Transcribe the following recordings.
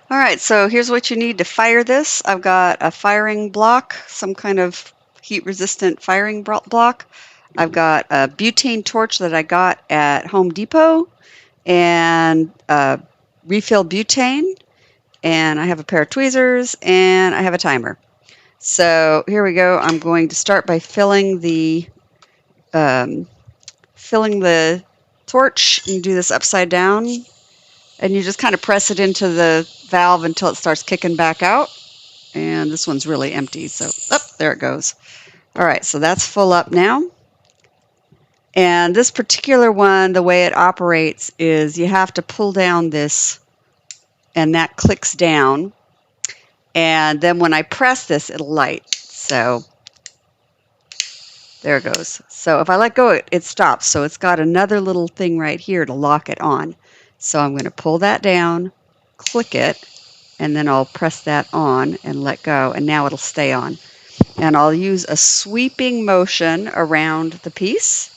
All right, so here's what you need to fire this. I've got a firing block, some kind of heat-resistant firing block. I've got a butane torch that I got at Home Depot and refill butane, and I have a pair of tweezers, and I have a timer. So here we go. I'm going to start by um, filling the torch. You do this upside down, and you just kind of press it into the valve until it starts kicking back out. And this one's really empty, so there it goes. All right, so that's full up now. And this particular one, the way it operates is you have to pull down this, and that clicks down. And then when I press this, it'll light. So there it goes. So if I let go, it stops. So it's got another little thing right here to lock it on. So I'm going to pull that down, click it, and then I'll press that on and let go, and now it'll stay on. And I'll use a sweeping motion around the piece,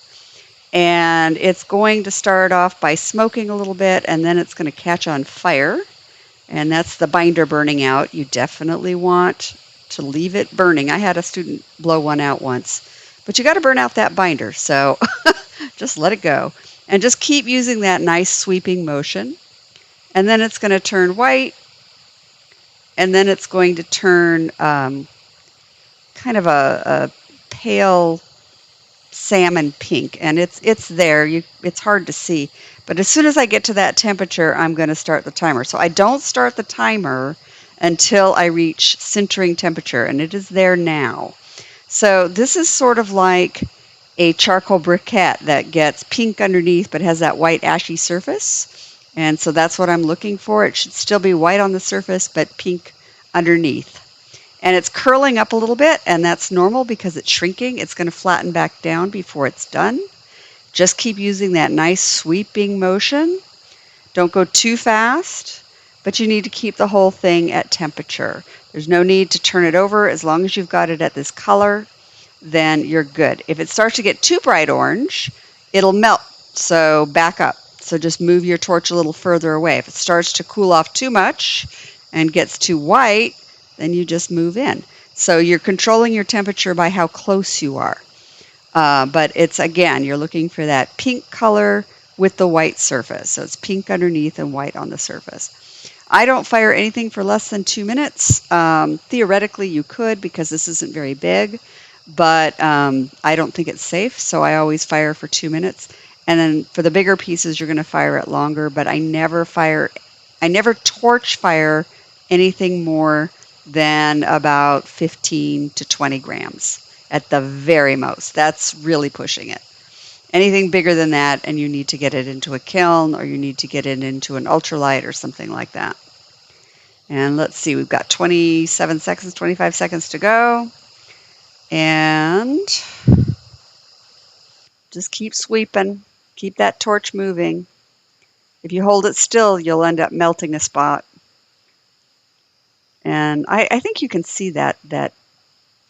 and it's going to start off by smoking a little bit, and then it's going to catch on fire, and that's the binder burning out. You definitely want to leave it burning. I had a student blow one out once, but you got to burn out that binder, so just let it go. And just keep using that nice sweeping motion, and then it's going to turn white, and then it's going to turn kind of a pale salmon pink, and it's there. It's hard to see, but as soon as I get to that temperature, I'm going to start the timer. So I don't start the timer until I reach sintering temperature, and it is there now. So this is sort of like a charcoal briquette that gets pink underneath but has that white ashy surface, and so that's what I'm looking for. It should still be white on the surface but pink underneath. And it's curling up a little bit, and that's normal because it's shrinking. It's going to flatten back down before it's done. Just keep using that nice sweeping motion. Don't go too fast, but you need to keep the whole thing at temperature. There's no need to turn it over. As long as you've got it at this color, then you're good. If it starts to get too bright orange, it'll melt, so back up. So just move your torch a little further away. If it starts to cool off too much and gets too white, then you just move in. So you're controlling your temperature by how close you are. But it's, again, you're looking for that pink color with the white surface. So it's pink underneath and white on the surface. I don't fire anything for less than 2 minutes. Theoretically, you could because this isn't very big, but I don't think it's safe, so I always fire for 2 minutes. And then for the bigger pieces, you're going to fire it longer, but I never torch fire anything more than about 15 to 20 grams at the very most. That's really pushing it. Anything bigger than that, and you need to get it into a kiln or you need to get it into an ultralight or something like that. And let's see, we've got 27 seconds, 25 seconds to go. And just keep sweeping. Keep that torch moving. If you hold it still, you'll end up melting a spot. And I think you can see that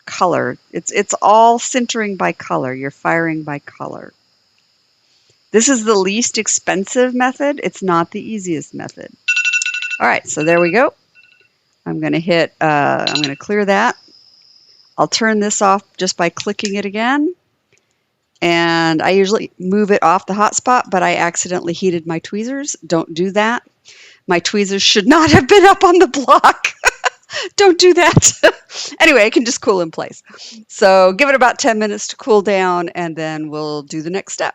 color. It's all sintering by color. You're firing by color. This is the least expensive method. It's not the easiest method. All right, so there we go. I'm going to clear that. I'll turn this off just by clicking it again. And I usually move it off the hot spot, but I accidentally heated my tweezers. Don't do that. My tweezers should not have been up on the block. Don't do that. Anyway, it can just cool in place. So give it about 10 minutes to cool down, and then we'll do the next step.